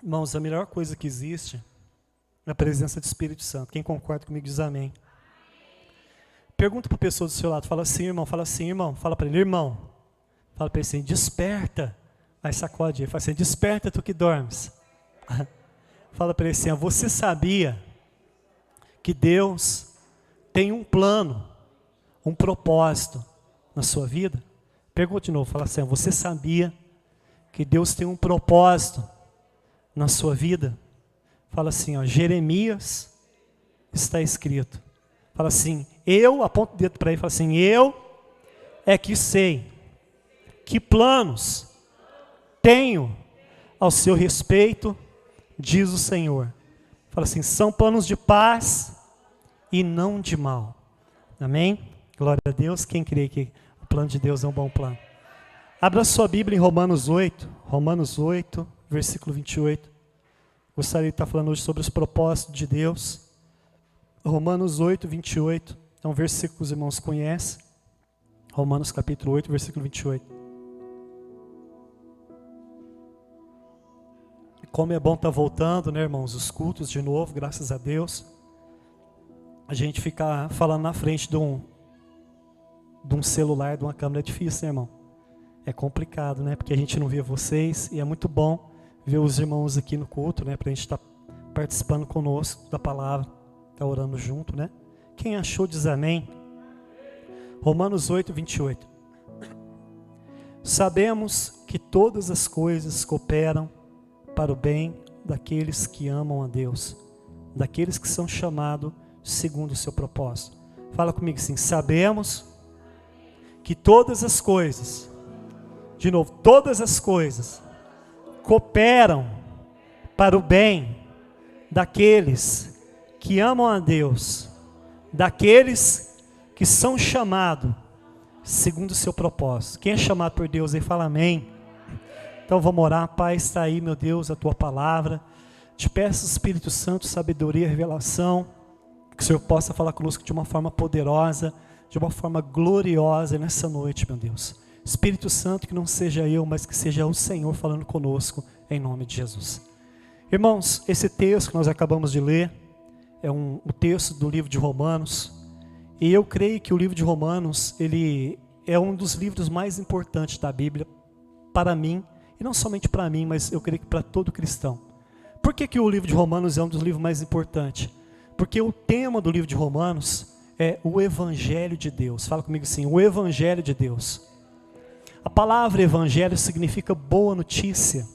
Irmãos, a melhor coisa que existe é a presença do Espírito Santo. Quem concorda comigo diz amém. Pergunta para a pessoa do seu lado, fala assim, irmão, fala para ele, irmão. Fala para ele assim, desperta. Aí sacode ele, fala assim, desperta tu que dormes. Fala para ele assim, você sabia que Deus tem um plano, um propósito na sua vida? Pergunta de novo, fala assim, você sabia que Deus tem um propósito na sua vida? Fala assim, Jeremias está escrito. Fala assim, aponta o dedo para ele e fala assim, eu é que sei que planos tenho ao seu respeito, diz o Senhor. Fala assim, são planos de paz e não de mal. Amém? Glória a Deus. Quem crê que o plano de Deus é um bom plano? Abra sua Bíblia em Romanos 8, versículo 28. Gostaria de estar falando hoje sobre os propósitos de Deus. Romanos 8, 28. É um versículo que os irmãos conhecem. Romanos capítulo 8, versículo 28. Como é bom estar voltando, né, irmãos, os cultos de novo, graças a Deus. A gente ficar falando na frente de um celular, de uma câmera é difícil, né, irmão? É complicado, né? Porque a gente não vê vocês e é muito bom ver os irmãos aqui no culto, né? Para a gente estar participando conosco da palavra, estar orando junto, né? Quem achou diz amém. Romanos 8, 28. Sabemos que todas as coisas cooperam para o bem daqueles que amam a Deus, daqueles que são chamados segundo o seu propósito. Fala comigo assim, sabemos que todas as coisas, de novo, todas as coisas cooperam para o bem daqueles que amam a Deus, daqueles que são chamados segundo o seu propósito. Quem é chamado por Deus aí fala amém. Então vamos orar. Pai, está aí, meu Deus, a tua palavra. Te peço, Espírito Santo, sabedoria, revelação, que o Senhor possa falar conosco de uma forma poderosa, de uma forma gloriosa nessa noite, meu Deus. Espírito Santo, que não seja eu, mas que seja o Senhor falando conosco, em nome de Jesus. Irmãos, esse texto que nós acabamos de ler é o texto do livro de Romanos, e eu creio que o livro de Romanos, ele é um dos livros mais importantes da Bíblia, para mim, e não somente para mim, mas eu creio que para todo cristão. Por que o livro de Romanos é um dos livros mais importantes? Porque o tema do livro de Romanos é o Evangelho de Deus. Fala comigo assim, o Evangelho de Deus. A palavra Evangelho significa boa notícia.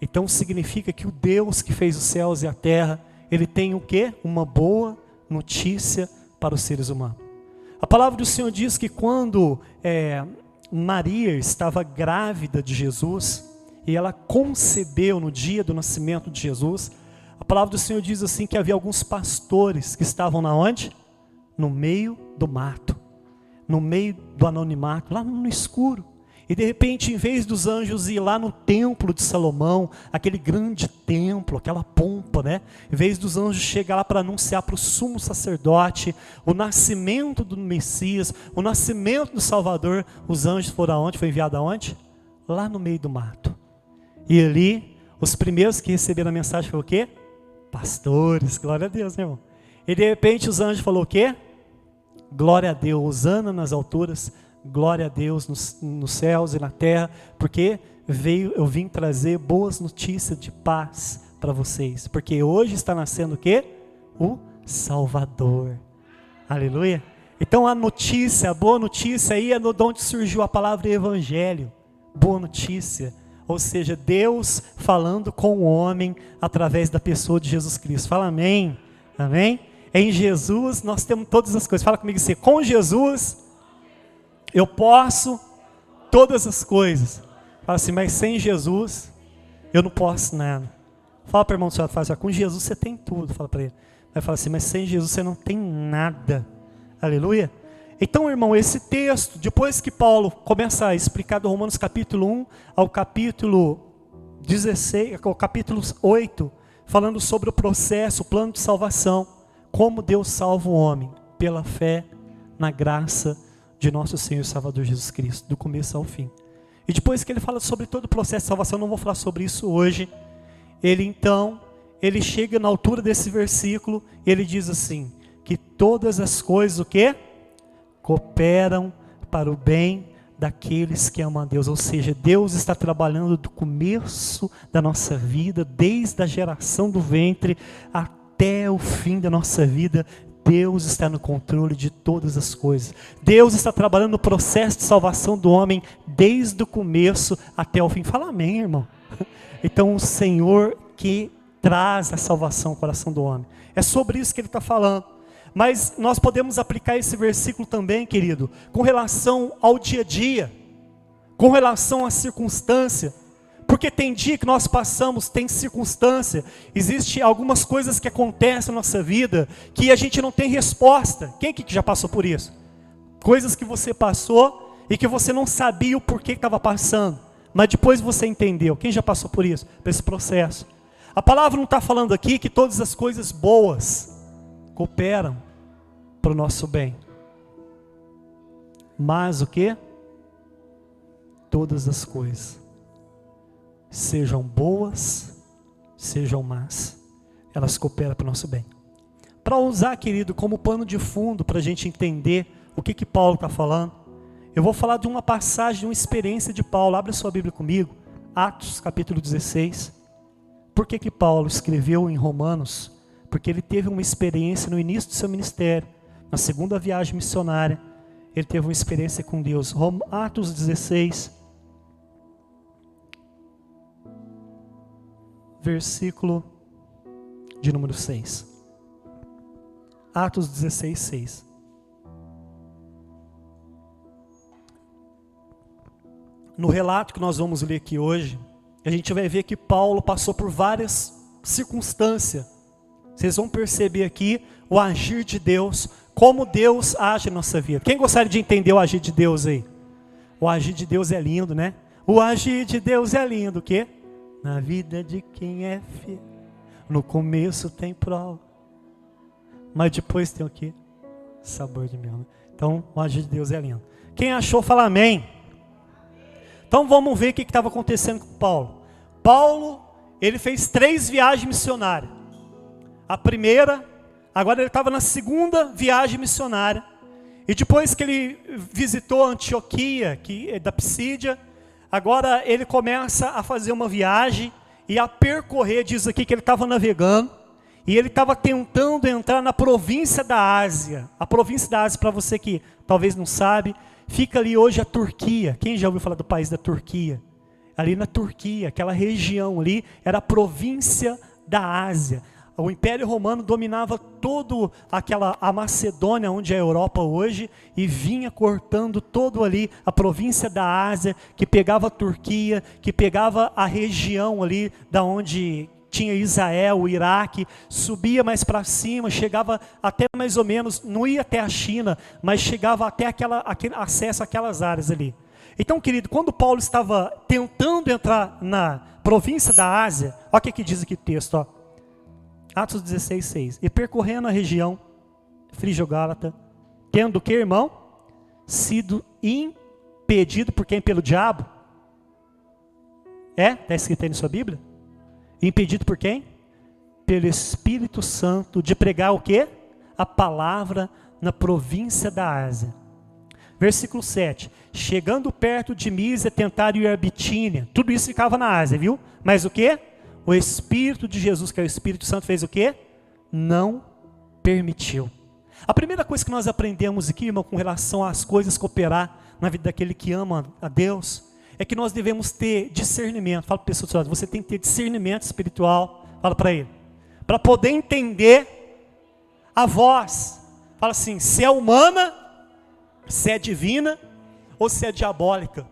Então significa que o Deus que fez os céus e a terra, Ele tem o quê? Uma boa notícia para os seres humanos. A palavra do Senhor diz que quando Maria estava grávida de Jesus, e ela concebeu no dia do nascimento de Jesus, a palavra do Senhor diz assim que havia alguns pastores que estavam na onde? No meio do mato, no meio do anonimato, lá no escuro. E de repente, em vez dos anjos ir lá no templo de Salomão, aquele grande templo, aquela pompa, né? Em vez dos anjos chegar lá para anunciar para o sumo sacerdote o nascimento do Messias, o nascimento do Salvador, os anjos foram aonde? Foi enviado aonde? Lá no meio do mato. E ali, os primeiros que receberam a mensagem foram o quê? Pastores, glória a Deus, né, irmão? E de repente os anjos falaram o quê? Glória a Deus, hosana nas alturas, glória a Deus nos céus e na terra, porque eu vim trazer boas notícias de paz para vocês, porque hoje está nascendo o quê? O Salvador. Aleluia. Então a boa notícia aí é de onde surgiu a palavra evangelho, boa notícia, ou seja, Deus falando com o homem através da pessoa de Jesus Cristo. Fala amém, amém? Em Jesus nós temos todas as coisas. Fala comigo assim, com Jesus eu posso todas as coisas. Fala assim, mas sem Jesus eu não posso nada. Fala para o irmão do seu lado, fala assim, com Jesus você tem tudo. Fala para ele. Vai falar assim, mas sem Jesus você não tem nada. Aleluia. Então, irmão, esse texto, depois que Paulo começa a explicar do Romanos capítulo 1 ao capítulo 16, ao capítulo 8, falando sobre o processo, o plano de salvação, como Deus salva o homem, pela fé na graça de nosso Senhor e Salvador Jesus Cristo, do começo ao fim. E depois que ele fala sobre todo o processo de salvação, eu não vou falar sobre isso hoje, ele chega na altura desse versículo, e ele diz assim, que todas as coisas, o quê? Cooperam para o bem daqueles que amam a Deus. Ou seja, Deus está trabalhando do começo da nossa vida, desde a geração do ventre até o fim da nossa vida. Deus está no controle de todas as coisas. Deus está trabalhando no processo de salvação do homem desde o começo até o fim. Fala amém, irmão. Então o Senhor que traz a salvação ao coração do homem. É sobre isso que ele está falando. Mas nós podemos aplicar esse versículo também, querido, com relação ao dia a dia, com relação à circunstância. Porque tem dia que nós passamos, tem circunstância, existe algumas coisas que acontecem na nossa vida que a gente não tem resposta. Quem aqui que já passou por isso? Coisas que você passou e que você não sabia o porquê que estava passando, mas depois você entendeu. Quem já passou por isso? Por esse processo. A palavra não está falando aqui que todas as coisas boas cooperam para o nosso bem. Mas o que? Todas as coisas, sejam boas, sejam más, elas cooperam para o nosso bem. Para usar, querido, como pano de fundo, para a gente entender o que Paulo está falando, eu vou falar de uma passagem, de uma experiência de Paulo. Abre a sua Bíblia comigo, Atos capítulo 16. Por que Paulo escreveu em Romanos? Porque ele teve uma experiência no início do seu ministério, na segunda viagem missionária, ele teve uma experiência com Deus. Atos 16, versículo de número 6. Atos 16, 6. No relato que nós vamos ler aqui hoje, a gente vai ver que Paulo passou por várias circunstâncias. Vocês vão perceber aqui o agir de Deus, como Deus age na nossa vida. Quem gostaria de entender o agir de Deus aí? O agir de Deus é lindo, né? O agir de Deus é lindo, o quê? Na vida de quem é fiel. No começo tem prova, mas depois tem o quê? Sabor de mel. Então, o agir de Deus é lindo. Quem achou, fala amém. Então vamos ver o que estava acontecendo com Paulo. Paulo, ele fez 3 viagens missionárias. A primeira, agora ele estava na segunda viagem missionária. E depois que ele visitou Antioquia, que é da Psídia, agora ele começa a fazer uma viagem e a percorrer, diz aqui que ele estava navegando, e ele estava tentando entrar na província da Ásia. A província da Ásia, para você que talvez não sabe, fica ali hoje a Turquia. Quem já ouviu falar do país da Turquia? Ali na Turquia, aquela região ali, era a província da Ásia. O Império Romano dominava toda a Macedônia, onde é a Europa hoje, e vinha cortando todo ali a província da Ásia, que pegava a Turquia, que pegava a região ali da onde tinha Israel, o Iraque, subia mais para cima, chegava até mais ou menos, não ia até a China, mas chegava até aquele acesso àquelas áreas ali. Então, querido, quando Paulo estava tentando entrar na província da Ásia, olha o que diz aqui o texto, ó. Atos 16, 6. E percorrendo a região Frígio-Gálata, tendo o que, irmão? Sido impedido por quem? Pelo diabo? Está escrito aí na sua Bíblia? Impedido por quem? Pelo Espírito Santo, de pregar o quê? A palavra na província da Ásia. Versículo 7. Chegando perto de Mísia, tentaram ir a Bitínia. Tudo isso ficava na Ásia, viu? Mas o quê? O Espírito de Jesus, que é o Espírito Santo, fez o quê? Não permitiu. A primeira coisa que nós aprendemos aqui, irmão, com relação às coisas cooperar na vida daquele que ama a Deus, é que nós devemos ter discernimento. Fala para a pessoa do seu lado, você tem que ter discernimento espiritual. Fala para ele. Para poder entender a voz. Fala assim, se é humana, se é divina ou se é diabólica.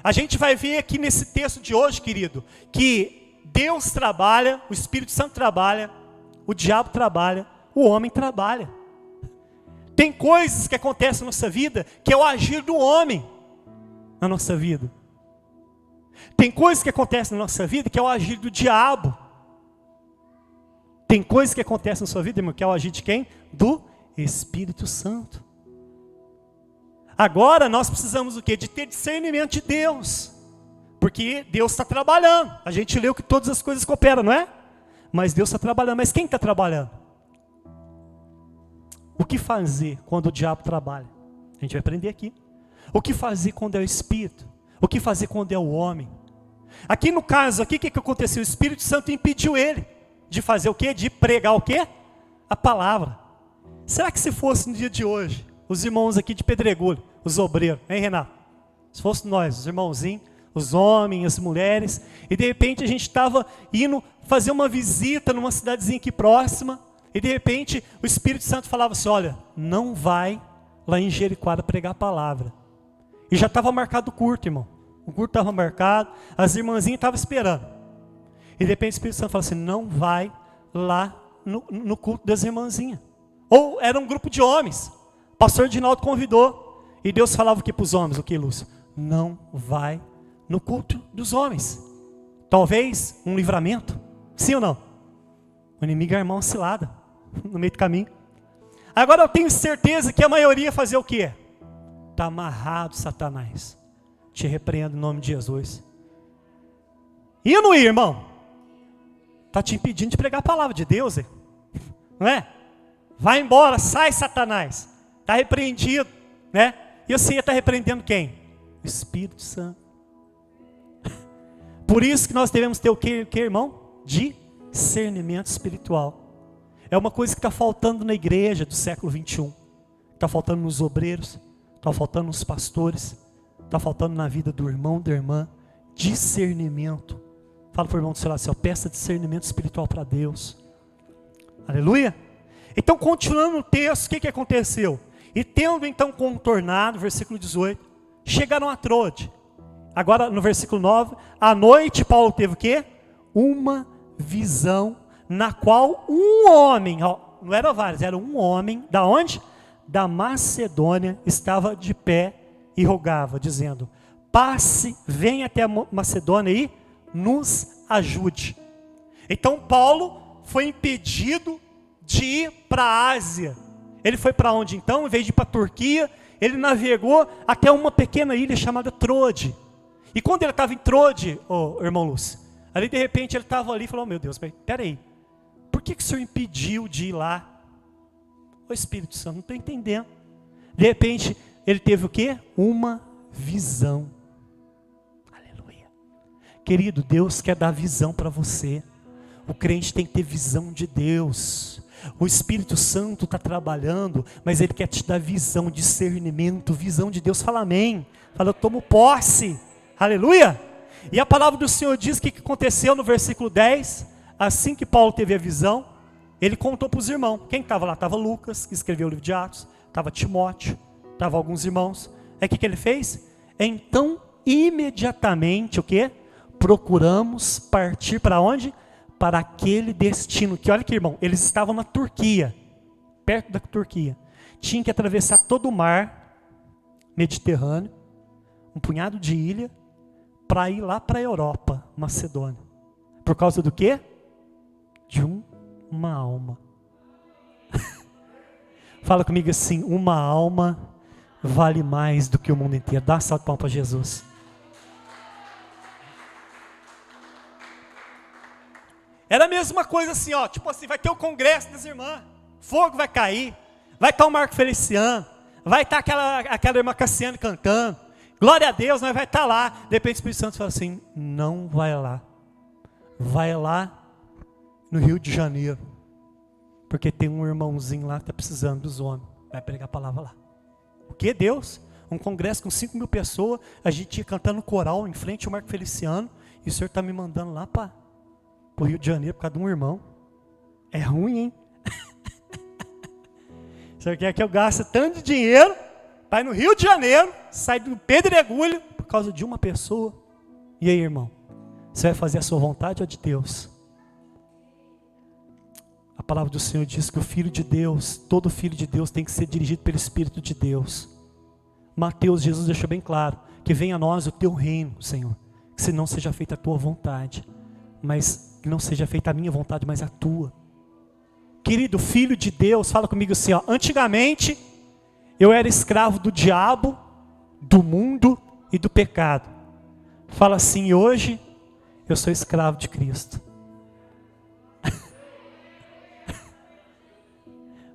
A gente vai ver aqui nesse texto de hoje, querido, que Deus trabalha, o Espírito Santo trabalha, o diabo trabalha, o homem trabalha. Tem coisas que acontecem na nossa vida que é o agir do homem na nossa vida. Tem coisas que acontecem na nossa vida que é o agir do diabo. Tem coisas que acontecem na sua vida, irmão, que é o agir de quem? Do Espírito Santo. Agora nós precisamos o quê? De ter discernimento de Deus. Porque Deus está trabalhando. A gente leu que todas as coisas cooperam, não é? Mas Deus está trabalhando. Mas quem está trabalhando? O que fazer quando o diabo trabalha? A gente vai aprender aqui. O que fazer quando é o Espírito? O que fazer quando é o homem? Aqui no caso, aqui o que aconteceu? O Espírito Santo impediu ele de fazer o quê? De pregar o quê? A palavra. Será que se fosse no dia de hoje, os irmãos aqui de Pedregulho, os obreiros, hein, Renato? Se fosse nós, os irmãozinhos, os homens, as mulheres, e de repente a gente estava indo fazer uma visita numa cidadezinha aqui próxima, e de repente o Espírito Santo falava assim, olha, não vai lá em Jericoara pregar a palavra. E já estava marcado o culto, irmão. O culto estava marcado, as irmãzinhas estavam esperando. E de repente o Espírito Santo falou assim, não vai lá no culto das irmãzinhas. Ou era um grupo de homens. O pastor Dinaldo convidou. E Deus falava o que para os homens? O que, Lúcio? Não vai no culto dos homens. Talvez um livramento. Sim ou não? O inimigo é uma cilada no meio do caminho. Agora eu tenho certeza que a maioria fazia o quê? Está amarrado, Satanás. Te repreendo em nome de Jesus. Ir ou não ir, irmão? Está te impedindo de pregar a palavra de Deus, hein? Não é? Vai embora, sai, Satanás. Está repreendido, né? E você está repreendendo quem? O Espírito Santo. Por isso que nós devemos ter o que, irmão? Discernimento espiritual. É uma coisa que está faltando na igreja do século 21. Está faltando nos obreiros, está faltando nos pastores, está faltando na vida do irmão, da irmã. Discernimento. Fala para o irmão do seu lado assim, ó, peça discernimento espiritual para Deus. Aleluia. Então, continuando o texto, o que aconteceu? E tendo então contornado, versículo 18, chegaram a Trode. Agora no versículo 9, à noite Paulo teve o quê? Uma visão na qual um homem, ó, não eram vários, era um homem, da onde? Da Macedônia, estava de pé e rogava, dizendo, passe, venha até a Macedônia e nos ajude. Então Paulo foi impedido de ir para a Ásia. Ele foi para onde então? Em vez de ir para a Turquia, ele navegou até uma pequena ilha chamada Trode. E quando ele estava em Trode, irmão Lúcio, ali de repente ele estava ali e falou, meu Deus, peraí, por que o senhor impediu de ir lá? O Espírito Santo, não estou entendendo. De repente, ele teve o quê? Uma visão. Aleluia. Querido, Deus quer dar visão para você. O crente tem que ter visão de Deus. O Espírito Santo está trabalhando, mas Ele quer te dar visão, discernimento, visão de Deus. Fala amém. Fala, eu tomo posse. Aleluia. E a palavra do Senhor diz que aconteceu no versículo 10. Assim que Paulo teve a visão, ele contou para os irmãos. Quem estava lá? Estava Lucas, que escreveu o livro de Atos. Estava Timóteo. Estavam alguns irmãos. Aí o que ele fez? Então, imediatamente, o quê? Procuramos partir para onde? Para aquele destino, que olha aqui, irmão, eles estavam na Turquia, perto da Turquia, tinha que atravessar todo o mar Mediterrâneo, um punhado de ilha, para ir lá para a Europa, Macedônia, por causa do quê? De uma alma. Fala comigo assim, uma alma vale mais do que o mundo inteiro. Dá salto de palmas para Jesus. Era a mesma coisa assim, ó, tipo assim, vai ter o congresso das irmãs, fogo vai cair, vai estar o Marco Feliciano, vai estar aquela irmã Cassiane cantando, glória a Deus, nós vai estar lá. De repente o Espírito Santo fala assim, não vai lá no Rio de Janeiro, porque tem um irmãozinho lá que está precisando dos homens, vai pregar a palavra lá. O que, Deus? Um congresso com 5.000 pessoas, a gente ia cantando coral em frente ao Marco Feliciano, e o Senhor está me mandando lá para o Rio de Janeiro por causa de um irmão. É ruim, hein? O senhor quer que eu gaste tanto dinheiro para ir no Rio de Janeiro, sair do Pedregulho por causa de uma pessoa? E aí, irmão? Você vai fazer a sua vontade ou a de Deus? A palavra do Senhor diz que o Filho de Deus, todo Filho de Deus tem que ser dirigido pelo Espírito de Deus. Mateus, Jesus deixou bem claro, que venha a nós o teu reino, Senhor, que se não seja feita a tua vontade, mas que não seja feita a minha vontade, mas a tua. Querido, Filho de Deus, fala comigo assim, ó, antigamente eu era escravo do diabo, do mundo e do pecado, Fala assim: hoje eu sou escravo de Cristo.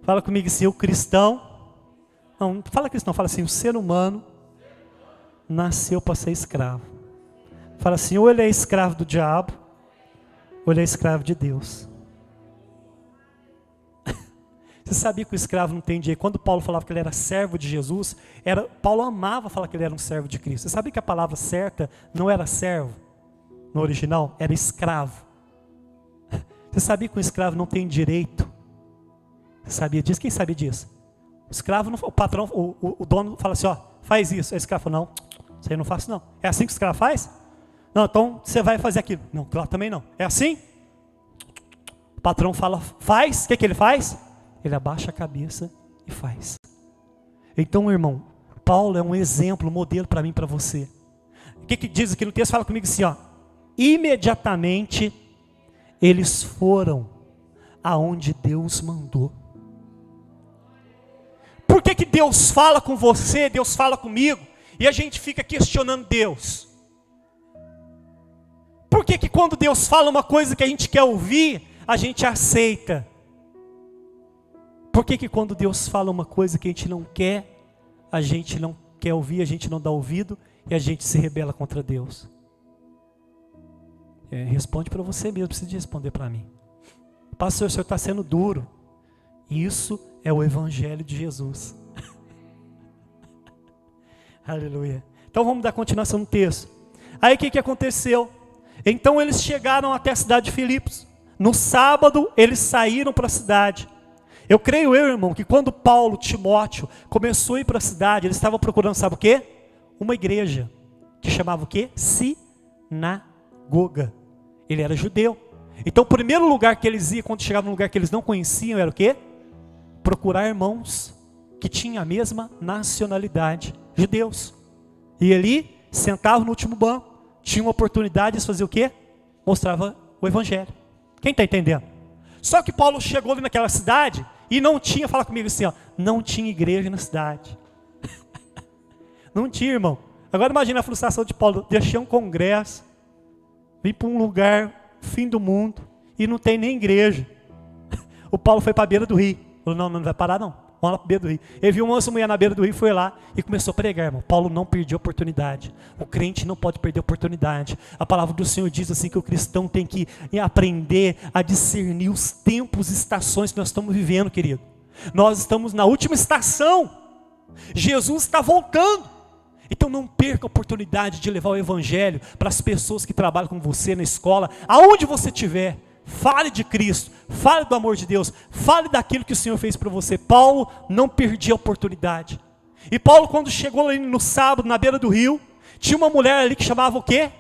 Fala comigo assim: o cristão, não fala cristão, fala assim: o ser humano nasceu para ser escravo. Fala assim: ou ele é escravo do diabo, ou ele é escravo de Deus. Você sabia que o escravo não tem direito? Quando Paulo falava que ele era servo de Jesus, Paulo amava falar que ele era um servo de Cristo. Você sabia que a palavra certa não era servo? No original, era escravo. Você sabia que um escravo não tem direito? Você sabia disso? Quem sabia disso? O escravo, não, o patrão, o dono fala assim: ó, faz isso. Aí o escravo fala: não, isso aí eu não faço não. É assim que o escravo faz? Não, então você vai fazer aquilo. Não, lá também não. É assim? O patrão fala: faz. O que ele faz? Ele abaixa a cabeça e faz. Então, irmão, Paulo é um exemplo, um modelo para mim e para você. O que diz aqui no texto? Fala comigo assim, ó: imediatamente eles foram aonde Deus mandou. Por que Deus fala com você, Deus fala comigo, e a gente fica questionando Deus? Por que quando Deus fala uma coisa que a gente quer ouvir, a gente aceita? Por que quando Deus fala uma coisa que a gente não quer ouvir, a gente não dá ouvido, e a gente se rebela contra Deus? Responde para você mesmo, precisa de responder para mim. Pastor, o senhor está sendo duro. Isso é o Evangelho de Jesus. Aleluia. Então vamos dar continuação no texto. Aí o que aconteceu? Então eles chegaram até a cidade de Filipos. No sábado eles saíram para a cidade. Eu creio, irmão, que quando Paulo, Timóteo, começou a ir para a cidade, eles estavam procurando, sabe o quê? Uma igreja, que chamava o quê? Sinagoga. Ele era judeu. Então o primeiro lugar que eles iam, quando chegavam num lugar que eles não conheciam, era o quê? Procurar irmãos que tinham a mesma nacionalidade, judeus. E ali, sentavam no último banco, tinham oportunidade de fazer o quê? Mostrava o evangelho. Quem está entendendo? Só que Paulo chegou ali naquela cidade e não tinha, fala comigo assim, ó, não tinha igreja na cidade. Não tinha, irmão. Agora imagina a frustração de Paulo: deixei um congresso, vim para um lugar, fim do mundo, e não tem nem igreja. O Paulo foi para a beira do rio. Falou: não vai parar não, vamos lá para a beira do rio. Ele viu uma moça mulher na beira do rio, foi lá e começou a pregar, irmão. Paulo não perdia a oportunidade. O crente não pode perder a oportunidade. A palavra do Senhor diz assim que o cristão tem que aprender a discernir os tempos e estações que nós estamos vivendo, querido. Nós estamos na última estação. Jesus está voltando. Então não perca a oportunidade de levar o evangelho para as pessoas que trabalham com você na escola, aonde você estiver. Fale de Cristo, fale do amor de Deus, fale daquilo que o Senhor fez para você. Paulo não perdia a oportunidade. E Paulo, quando chegou ali no sábado, na beira do rio, tinha uma mulher ali que chamava o quê?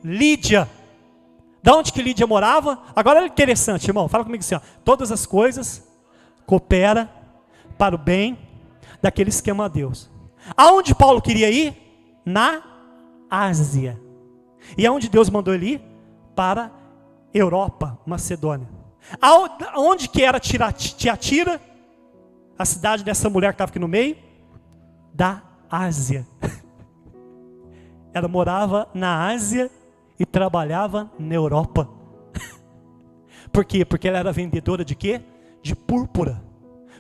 Lídia. Da onde que Lídia morava? Agora é interessante, irmão, fala comigo assim, ó: todas as coisas cooperam para o bem daqueles que amam a Deus. Aonde Paulo queria ir? Na Ásia. E aonde Deus mandou ele ir? Para Europa, Macedônia. Aonde que era Tiatira? A cidade dessa mulher que estava aqui no meio? Da Ásia. Ela morava na Ásia e trabalhava na Europa. Por quê? Porque ela era vendedora de quê? De púrpura.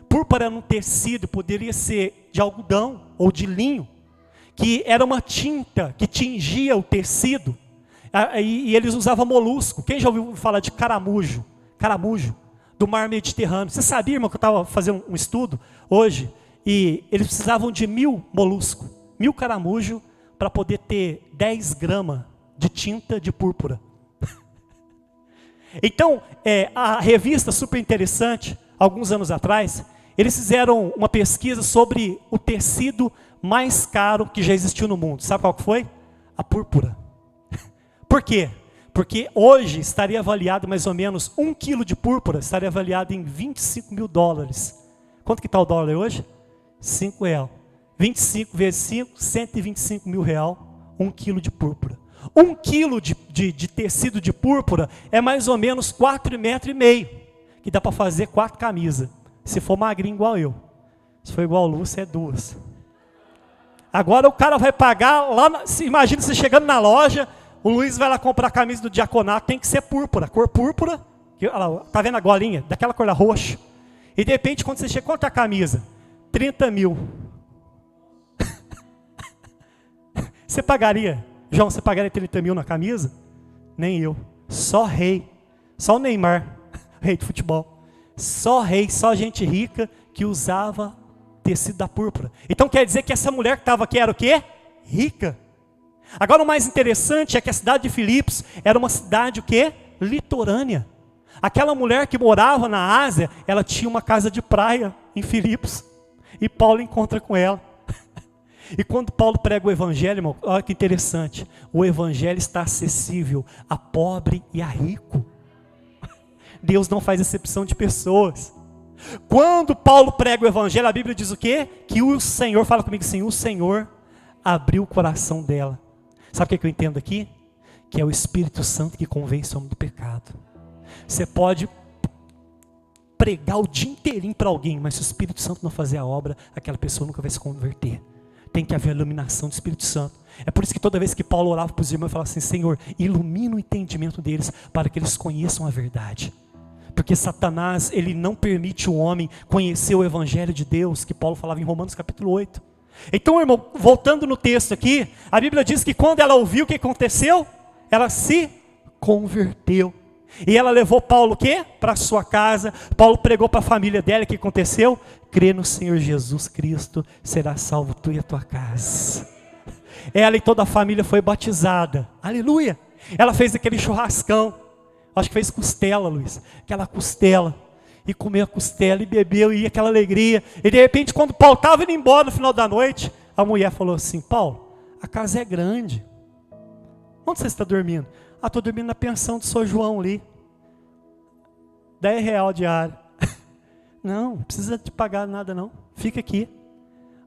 Púrpura era um tecido, poderia ser de algodão ou de linho, que era uma tinta que tingia o tecido. E eles usavam molusco. Quem já ouviu falar de caramujo? Caramujo, do mar Mediterrâneo. Você sabia, irmão, que eu estava fazendo um estudo hoje, e eles precisavam de 1000 moluscos, 1000 caramujo, para poder ter 10 gramas de tinta de púrpura. Então, a revista, super interessante, alguns anos atrás, eles fizeram uma pesquisa sobre o tecido mais caro que já existiu no mundo. Sabe qual que foi? A púrpura. Por quê? Porque hoje estaria avaliado mais ou menos 1 quilo de púrpura, estaria avaliado em $25.000. Quanto que está o dólar hoje? R$5. 25 vezes 5, R$125.000, 1 quilo de púrpura. 1 quilo de tecido de púrpura é mais ou menos 4,5 metros, que dá para fazer 4 camisas. Se for magrinho igual eu. Se for igual a Lúcia, é 2. Agora o cara vai pagar lá, imagina você chegando na loja, o Luiz vai lá comprar a camisa do diaconato, tem que ser púrpura, cor púrpura, olha lá, tá vendo a golinha? Daquela cor da roxa. E de repente, quando você chega, quanto é a camisa? 30 mil. Você pagaria, João, você pagaria 30 mil na camisa? Nem eu. Só rei, só o Neymar, rei do futebol. Só rei, só gente rica que usava tecido da púrpura. Então quer dizer que essa mulher que estava aqui era o quê? Rica. Agora o mais interessante é que a cidade de Filipos era uma cidade o quê? Litorânea. Aquela mulher que morava na Ásia, ela tinha uma casa de praia em Filipos. E Paulo encontra com ela. E quando Paulo prega o evangelho, irmão, olha que interessante. O evangelho está acessível a pobre e a rico. Deus não faz exceção de pessoas. Quando Paulo prega o evangelho, a Bíblia diz o quê? Que o Senhor, fala comigo assim, o Senhor abriu o coração dela. Sabe o que eu entendo aqui? Que é o Espírito Santo que convence o homem do pecado. Você pode pregar o dia inteirinho para alguém, mas se o Espírito Santo não fazer a obra, aquela pessoa nunca vai se converter. Tem que haver a iluminação do Espírito Santo. É por isso que toda vez que Paulo orava para os irmãos, ele falava assim, Senhor, ilumina o entendimento deles, para que eles conheçam a verdade. Porque Satanás, ele não permite o homem conhecer o evangelho de Deus, que Paulo falava em Romanos capítulo 8. Então, irmão, voltando no texto aqui, a Bíblia diz que quando ela ouviu o que aconteceu, ela se converteu. E ela levou Paulo o quê? Para sua casa. Paulo pregou para a família dela. O que aconteceu? Crê no Senhor Jesus Cristo, será salvo tu e a tua casa. Ela e toda a família foi batizada. Aleluia! Ela fez aquele churrascão. Acho que fez costela, Luiz. Aquela costela. E comeu a costela e bebeu e aquela alegria. E de repente, quando Paulo estava indo embora no final da noite, a mulher falou assim, Paulo, a casa é grande. Onde você está dormindo? Ah, estou dormindo na pensão do São João ali. R$10 diário. Não precisa te pagar nada não. Fica aqui.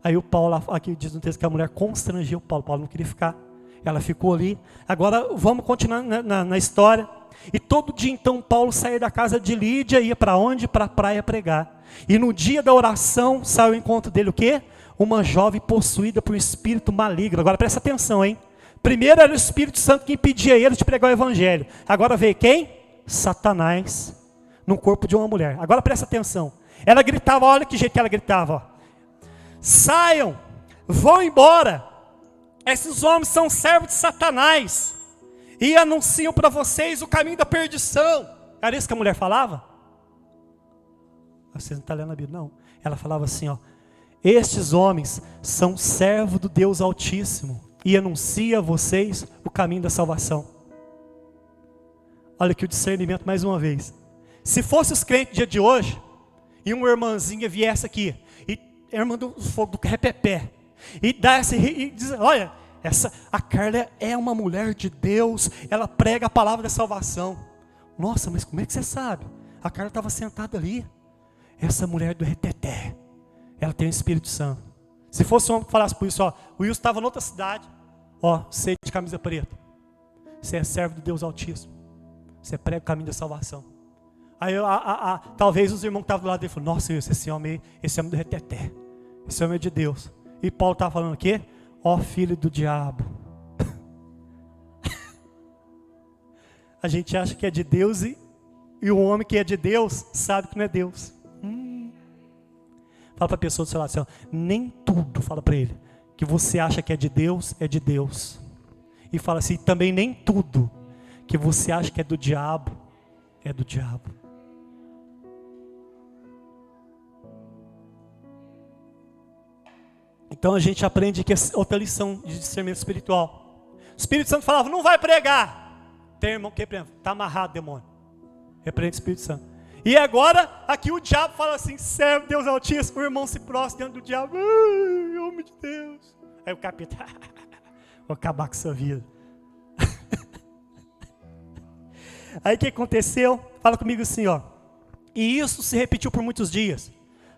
Aí o Paulo, aqui diz no texto que a mulher constrangeu o Paulo. Paulo não queria ficar. Ela ficou ali. Agora vamos continuar na história. E todo dia então Paulo saía da casa de Lídia e ia para onde? Para a praia pregar. E no dia da oração saiu ao encontro dele o quê? Uma jovem possuída por um espírito maligno. Agora presta atenção, hein? Primeiro era o Espírito Santo que impedia ele de pregar o evangelho. Agora veio quem? Satanás no corpo de uma mulher. Agora presta atenção. Ela gritava, olha que jeito que ela gritava. Ó. Saiam, vão embora. Esses homens são servos de Satanás. E anunciam para vocês o caminho da perdição. Era isso que a mulher falava? Vocês não estão lendo a Bíblia, não. Ela falava assim, ó. Estes homens são servos do Deus Altíssimo. E anuncia a vocês o caminho da salvação. Olha aqui o discernimento mais uma vez. Se fosse os crentes do dia de hoje, e uma irmãzinha viesse aqui, e a irmã do fogo do repepé, e diz, olha, a Carla é uma mulher de Deus, ela prega a palavra da salvação. Nossa, mas como é que você sabe? A Carla estava sentada ali. Essa mulher do reteté, ela tem o Espírito Santo. Se fosse um homem que falasse por isso, ó, o Wilson estava em outra cidade, ó, você de camisa preta, você é servo do Deus Altíssimo, você prega o caminho da salvação. Aí talvez os irmãos que estavam do lado dele falaram, nossa Wilson, esse homem do reteté, esse homem é de Deus. E Paulo estava falando o quê? Ó filho do diabo. A gente acha que é de Deus e o homem que é de Deus sabe que não é Deus. Fala para a pessoa do seu lado assim, ó, nem tudo, fala para ele, que você acha que é de Deus, é de Deus. E fala assim, também nem tudo que você acha que é do diabo, é do diabo. Então a gente aprende que é outra lição de discernimento espiritual. O Espírito Santo falava, não vai pregar. Tem irmão que repreende, está amarrado, demônio. Repreende o Espírito Santo. E agora, aqui o diabo fala assim, servo Deus Altíssimo, o irmão se prostra diante do diabo, homem de Deus. Aí o capeta, vou acabar com sua vida. Aí o que aconteceu? Fala comigo assim, ó. E isso se repetiu por muitos dias.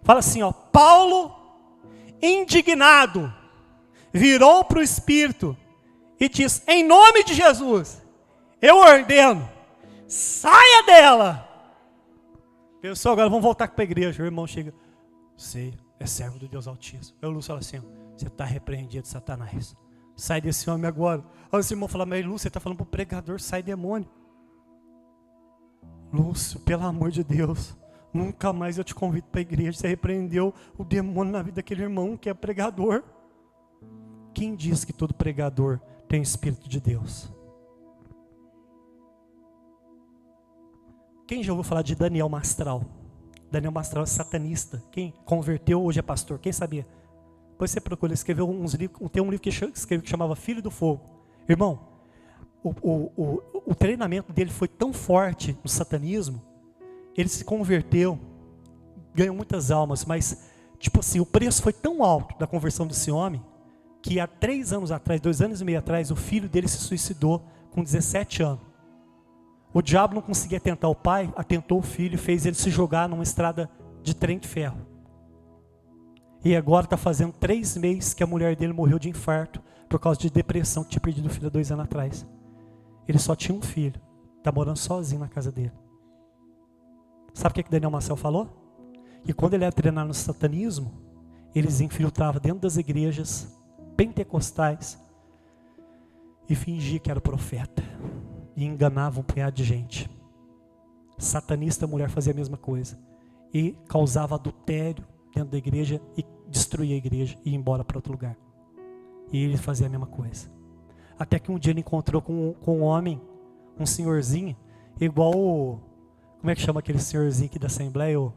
Fala assim, ó. Paulo, indignado, virou para o Espírito e diz, em nome de Jesus, eu ordeno, saia dela. Pessoal, agora vamos voltar para a igreja. O irmão chega, você é servo do Deus Altíssimo. Eu Lúcio fala assim, ó, você está repreendido, Satanás. Sai desse homem agora. Aí os irmãos falaram, mas Lúcio, você está falando para o pregador, sai demônio. Lúcio, pelo amor de Deus, nunca mais eu te convido para a igreja. Você repreendeu o demônio na vida daquele irmão que é pregador. Quem diz que todo pregador tem o Espírito de Deus? Quem já ouviu falar de Daniel Mastral? Daniel Mastral é satanista. Quem converteu hoje é pastor. Quem sabia? Depois você procura, ele escreveu uns livros. Tem um livro que escreveu que chamava Filho do Fogo. Irmão, o treinamento dele foi tão forte no satanismo, ele se converteu, ganhou muitas almas, mas tipo assim, o preço foi tão alto da conversão desse homem, que há 3 anos atrás, 2 anos e meio atrás, o filho dele se suicidou com 17 anos. O diabo não conseguia tentar o pai, atentou o filho e fez ele se jogar numa estrada de trem de ferro. E agora está fazendo 3 meses que a mulher dele morreu de infarto por causa de depressão, que tinha perdido o filho há 2 anos atrás. Ele só tinha um filho, está morando sozinho na casa dele. Sabe o que Daniel Marcel falou? Que quando ele era treinado no satanismo, eles infiltravam dentro das igrejas pentecostais e fingia que era profeta. E enganava um punhado de gente. Satanista, a mulher fazia a mesma coisa. E causava adultério dentro da igreja e destruía a igreja e ia embora para outro lugar. E ele fazia a mesma coisa. Até que um dia ele encontrou com um homem, um senhorzinho, igual o... Como é que chama aquele senhorzinho aqui da Assembleia? O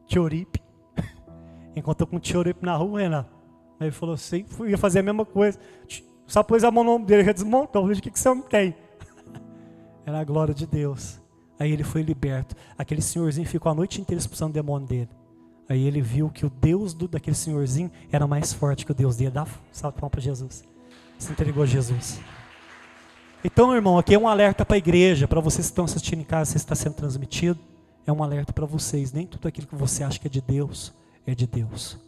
Tioripe. Encontrou com o Tioripe na rua, Renato. Aí ele falou assim, ia fazer a mesma coisa. Só pôs a mão no ombro dele, já desmontou. Veja o que esse homem tem. Era a glória de Deus. Aí ele foi liberto. Aquele senhorzinho ficou a noite inteira expulsando o demônio dele. Aí ele viu que o Deus daquele senhorzinho era mais forte que o Deus dele. Dá salve para Jesus. Se entregou a Jesus. Então, irmão, aqui é um alerta para a igreja, para vocês que estão assistindo em casa, se está sendo transmitido. É um alerta para vocês. Nem tudo aquilo que você acha que é de Deus, é de Deus.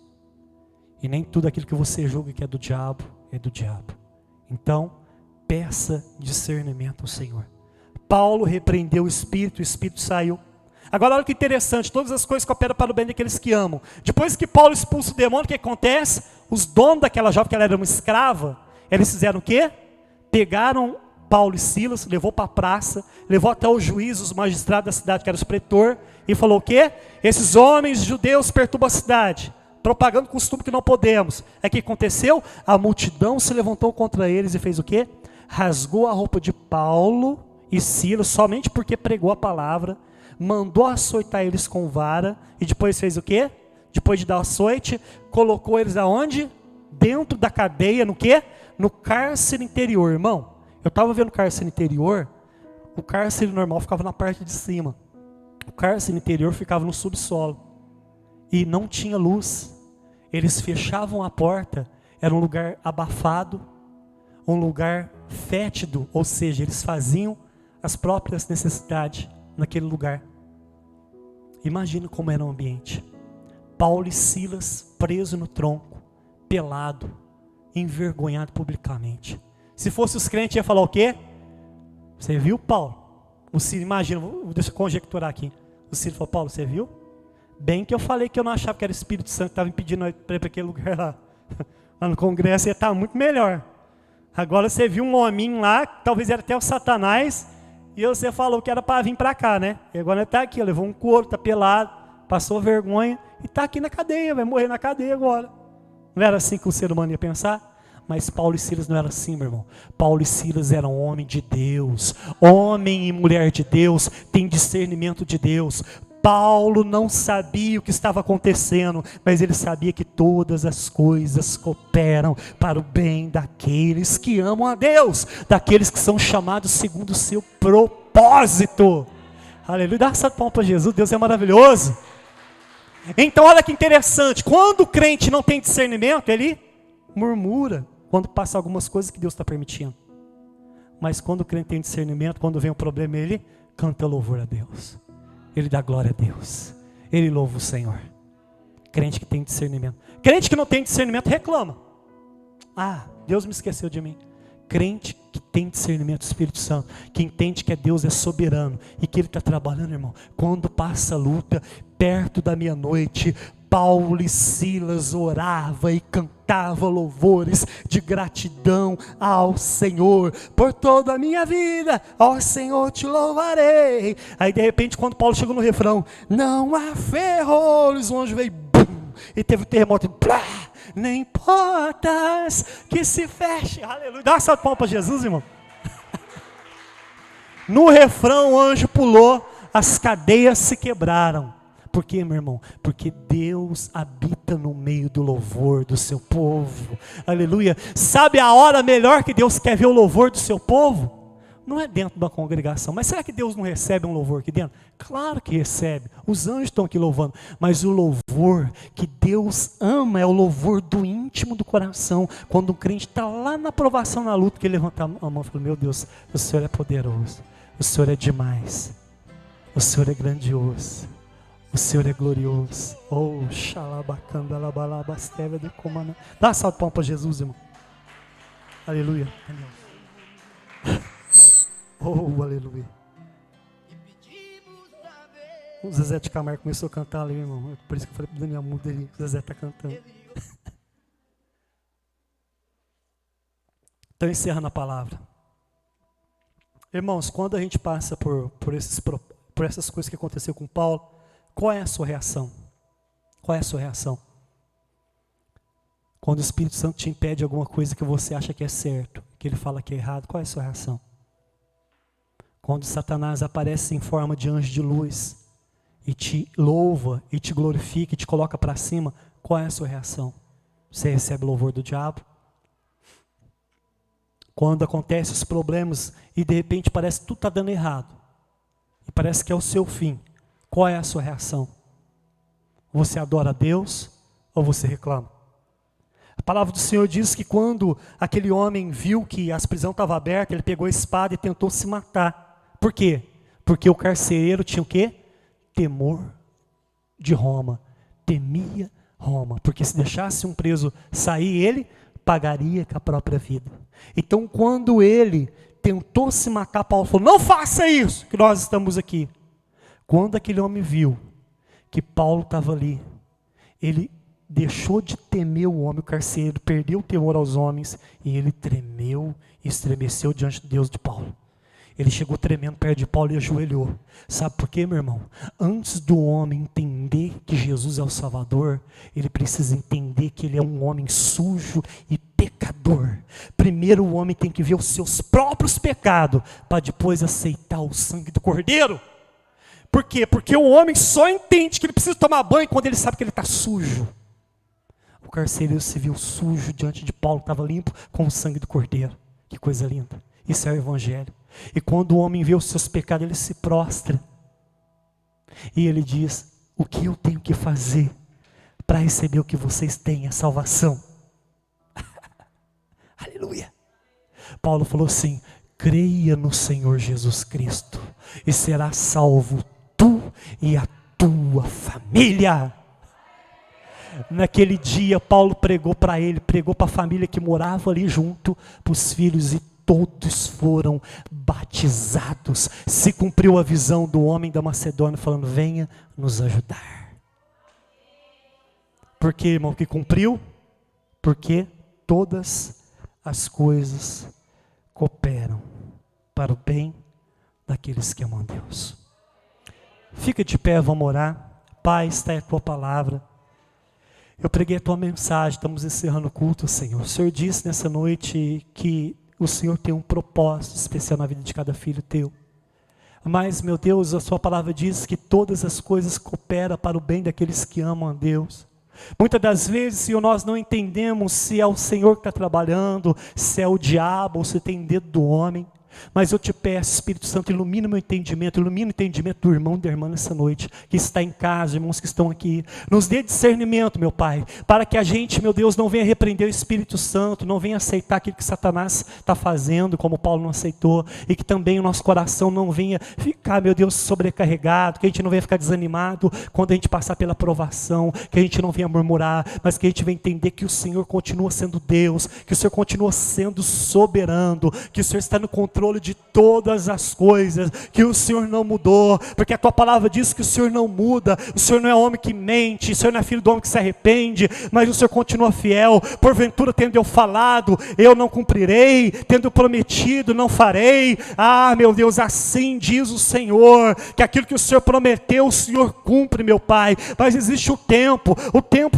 E nem tudo aquilo que você julga que é do diabo, é do diabo. Então, peça discernimento ao Senhor. Paulo repreendeu o Espírito saiu. Agora olha que interessante, todas as coisas cooperam para o bem daqueles que amam. Depois que Paulo expulsa o demônio, o que acontece? Os donos daquela jovem, que ela era uma escrava, eles fizeram o quê? Pegaram Paulo e Silas, levou para a praça, levou até os juízes, os magistrados da cidade, que era os pretor, e falou o quê? Esses homens judeus perturbam a cidade, propagando costume que não podemos. É que aconteceu? A multidão se levantou contra eles e fez o quê? Rasgou a roupa de Paulo e Silas, somente porque pregou a palavra, mandou açoitar eles com vara, e depois fez o quê? Depois de dar açoite, colocou eles aonde? Dentro da cadeia, no quê? No cárcere interior, irmão. Eu estava vendo o cárcere interior, o cárcere normal ficava na parte de cima. O cárcere interior ficava no subsolo. E não tinha luz. Eles fechavam a porta, era um lugar abafado, um lugar fétido, ou seja, eles faziam as próprias necessidades naquele lugar. Imagina como era o ambiente. Paulo e Silas presos no tronco, pelado, envergonhado publicamente. Se fosse os crentes, ia falar o quê? Você viu, Paulo? O Silas, imagina, deixa eu conjecturar aqui. O Silas falou, Paulo, você viu? Bem que eu falei que eu não achava que era o Espírito Santo que estava impedindo para ir para aquele lugar lá. Lá no congresso ia estar muito melhor. Agora você viu um hominho lá, que talvez era até o Satanás, e você falou que era para vir para cá, né? E agora ele está aqui, levou um couro, está pelado, passou vergonha, e está aqui na cadeia, vai morrer na cadeia agora. Não era assim que o ser humano ia pensar? Mas Paulo e Silas não eram assim, meu irmão. Paulo e Silas eram homem de Deus. Homem e mulher de Deus, tem discernimento de Deus. Paulo não sabia o que estava acontecendo, mas ele sabia que todas as coisas cooperam para o bem daqueles que amam a Deus, daqueles que são chamados segundo o seu propósito. Aleluia, dá essa palma para Jesus, Deus é maravilhoso. Então olha que interessante, quando o crente não tem discernimento, ele murmura quando passa algumas coisas que Deus está permitindo. Mas quando o crente tem discernimento, quando vem um problema, ele canta louvor a Deus. Ele dá glória a Deus. Ele louva o Senhor. Crente que tem discernimento. Crente que não tem discernimento reclama. Ah, Deus me esqueceu de mim. Crente que tem discernimento do Espírito Santo, que entende que Deus é soberano e que Ele está trabalhando, irmão. Quando passa a luta, perto da meia-noite, Paulo e Silas orava e cantava louvores de gratidão ao Senhor. Por toda a minha vida, ó Senhor, te louvarei. Aí de repente, quando Paulo chegou no refrão, não há ferrolhos, o anjo veio, bum, e teve um terremoto, e plá, nem portas que se fechem. Aleluia. Dá uma salva de palmas para Jesus, irmão. No refrão, o anjo pulou, as cadeias se quebraram. Por quê, meu irmão? Porque Deus habita no meio do louvor do seu povo. Aleluia. Sabe a hora melhor que Deus quer ver o louvor do seu povo? Não é dentro da congregação. Mas será que Deus não recebe um louvor aqui dentro? Claro que recebe. Os anjos estão aqui louvando. Mas o louvor que Deus ama é o louvor do íntimo do coração. Quando um crente está lá na provação, na luta, que ele levanta a mão e fala, meu Deus, o Senhor é poderoso. O Senhor é demais. O Senhor é grandioso. O Senhor é glorioso. Oh, xalabacanda, labalabasteve de comanda. Dá um salto de palmas para Jesus, irmão. Aleluia. Oh, aleluia. O Zezé de Camargo começou a cantar ali, irmão. Por isso que eu falei para o Daniel, muda ali. O Zezé está cantando. Então, encerrando a palavra. Irmãos, quando a gente passa por essas coisas que aconteceu com Paulo, qual é a sua reação? Qual é a sua reação? Quando o Espírito Santo te impede alguma coisa que você acha que é certo, que ele fala que é errado, qual é a sua reação? Quando Satanás aparece em forma de anjo de luz e te louva, e te glorifica, e te coloca para cima, qual é a sua reação? Você recebe o louvor do diabo? Quando acontecem os problemas e de repente parece que tudo está dando errado, e parece que é o seu fim, qual é a sua reação? Você adora a Deus ou você reclama? A palavra do Senhor diz que quando aquele homem viu que a prisão estava aberta, ele pegou a espada e tentou se matar. Por quê? Porque o carcereiro tinha o quê? Temor de Roma. Temia Roma. Porque se deixasse um preso sair, ele pagaria com a própria vida. Então quando ele tentou se matar, Paulo falou, não faça isso, que nós estamos aqui. Quando aquele homem viu que Paulo estava ali, ele deixou de temer o homem, o carcereiro, perdeu o temor aos homens, e ele tremeu e estremeceu diante de Deus de Paulo. Ele chegou tremendo perto de Paulo e ajoelhou. Sabe por quê, meu irmão? Antes do homem entender que Jesus é o Salvador, ele precisa entender que ele é um homem sujo e pecador. Primeiro o homem tem que ver os seus próprios pecados, para depois aceitar o sangue do Cordeiro. Por quê? Porque o homem só entende que ele precisa tomar banho quando ele sabe que ele está sujo. O carcereiro se viu sujo diante de Paulo, estava limpo com o sangue do Cordeiro. Que coisa linda. Isso é o Evangelho. E quando o homem vê os seus pecados, ele se prostra. E ele diz, o que eu tenho que fazer para receber o que vocês têm, a salvação? Aleluia. Paulo falou assim, creia no Senhor Jesus Cristo e será salvo tu e a tua família. Naquele dia Paulo pregou para ele, pregou para a família que morava ali junto, para os filhos, e todos foram batizados. Se cumpriu a visão do homem da Macedônia, falando, venha nos ajudar. Por que, irmão, que cumpriu? Porque todas as coisas cooperam para o bem daqueles que amam a Deus. Fica de pé, vamos orar. Pai, está aí a tua palavra. Eu preguei a tua mensagem, estamos encerrando o culto, Senhor. O Senhor disse nessa noite que o Senhor tem um propósito especial na vida de cada filho teu. Mas, meu Deus, a sua palavra diz que todas as coisas cooperam para o bem daqueles que amam a Deus. Muitas das vezes, Senhor, nós não entendemos se é o Senhor que está trabalhando, se é o diabo ou se tem dedo do homem. Mas eu te peço, Espírito Santo, ilumina o meu entendimento, ilumina o entendimento do irmão e da irmã nessa noite, que está em casa, irmãos que estão aqui. Nos dê discernimento, meu Pai, para que a gente, meu Deus, não venha repreender o Espírito Santo, não venha aceitar aquilo que Satanás está fazendo, como Paulo não aceitou, e que também o nosso coração não venha ficar, meu Deus, sobrecarregado, que a gente não venha ficar desanimado quando a gente passar pela provação, que a gente não venha murmurar, mas que a gente venha entender que o Senhor continua sendo Deus, que o Senhor continua sendo soberano, que o Senhor está no controle controle de todas as coisas, que o Senhor não mudou, porque a tua palavra diz que o Senhor não muda, o Senhor não é homem que mente, o Senhor não é filho do homem que se arrepende, mas o Senhor continua fiel. Porventura, tendo eu falado, eu não cumprirei, tendo prometido, não farei. Ah, meu Deus, assim diz o Senhor, que aquilo que o Senhor prometeu, o Senhor cumpre, meu Pai. Mas existe o tempo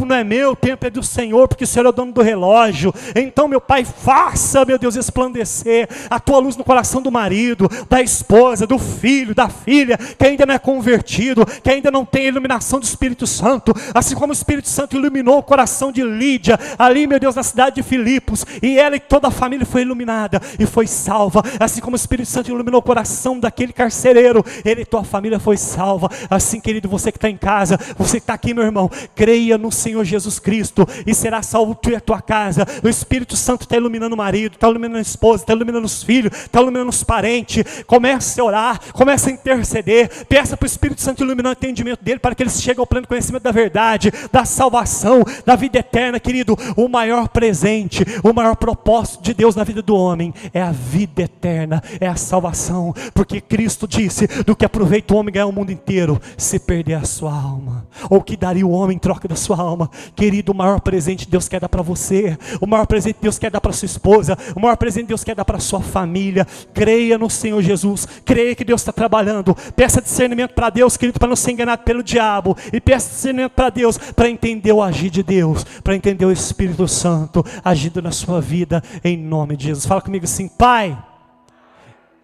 não é meu, o tempo é do Senhor, porque o Senhor é o dono do relógio. Então, meu Pai, faça, meu Deus, resplandecer a tua luz no coração do marido, da esposa, do filho, da filha, que ainda não é convertido, que ainda não tem a iluminação do Espírito Santo, assim como o Espírito Santo iluminou o coração de Lídia, ali, meu Deus, na cidade de Filipos, e ela e toda a família foi iluminada e foi salva, assim como o Espírito Santo iluminou o coração daquele carcereiro, ele e tua família foi salva. Assim, querido, você que está em casa, você que está aqui, meu irmão, creia no Senhor Jesus Cristo, e será salvo tu e a tua casa. O Espírito Santo está iluminando o marido, está iluminando a esposa, está iluminando os filhos, está iluminando os parentes. Comece a orar, comece a interceder, peça para o Espírito Santo iluminar o entendimento dele, para que eles cheguem ao pleno conhecimento da verdade, da salvação, da vida eterna. Querido, o maior presente, o maior propósito de Deus na vida do homem é a vida eterna, é a salvação, porque Cristo disse: do que aproveita o homem ganhar o mundo inteiro, se perder a sua alma, ou que daria o homem em troca da sua alma. Querido, o maior presente Deus quer dar para você, o maior presente Deus quer dar para sua esposa, o maior presente Deus quer dar para sua família. Creia no Senhor Jesus, creia que Deus está trabalhando, peça discernimento para Deus, querido, para não ser enganado pelo diabo, e peça discernimento para Deus, para entender o agir de Deus, para entender o Espírito Santo agindo na sua vida, em nome de Jesus. Fala comigo assim: Pai,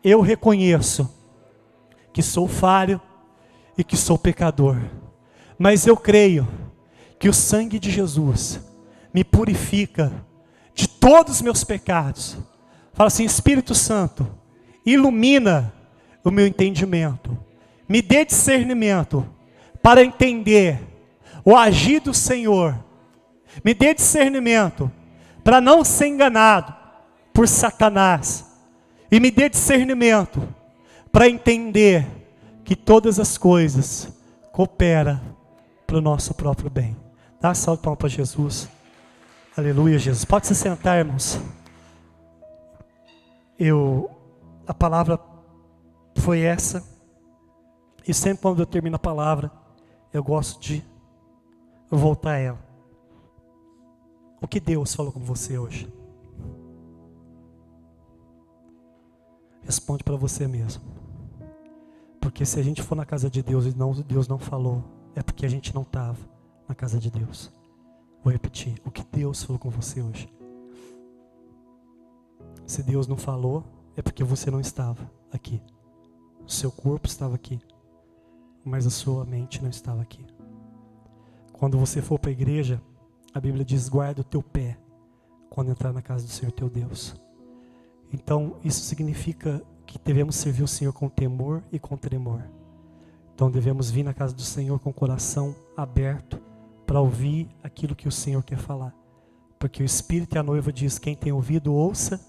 eu reconheço que sou falho e que sou pecador, mas eu creio que o sangue de Jesus me purifica de todos os meus pecados. Fala assim: Espírito Santo, ilumina o meu entendimento, me dê discernimento para entender o agir do Senhor, me dê discernimento para não ser enganado por Satanás, e me dê discernimento para entender que todas as coisas cooperam para o nosso próprio bem. Dá uma salva de palmas para Jesus. Aleluia, Jesus. Pode se sentar, irmãos. A palavra foi essa, e sempre quando eu termino a palavra, eu gosto de voltar a ela. O que Deus falou com você hoje? Responde para você mesmo. Porque se a gente for na casa de Deus e Deus não falou, é porque a gente não estava na casa de Deus. Vou repetir: o que Deus falou com você hoje? Se Deus não falou, é porque você não estava aqui. O seu corpo estava aqui, mas a sua mente não estava aqui. Quando você for para a igreja, a Bíblia diz: guarda o teu pé quando entrar na casa do Senhor teu Deus. Então isso significa que devemos servir o Senhor com temor e com tremor. Então devemos vir na casa do Senhor com o coração aberto para ouvir aquilo que o Senhor quer falar. Porque o Espírito e a noiva diz: quem tem ouvido, ouça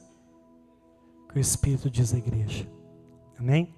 o que o Espírito diz à igreja. Amém?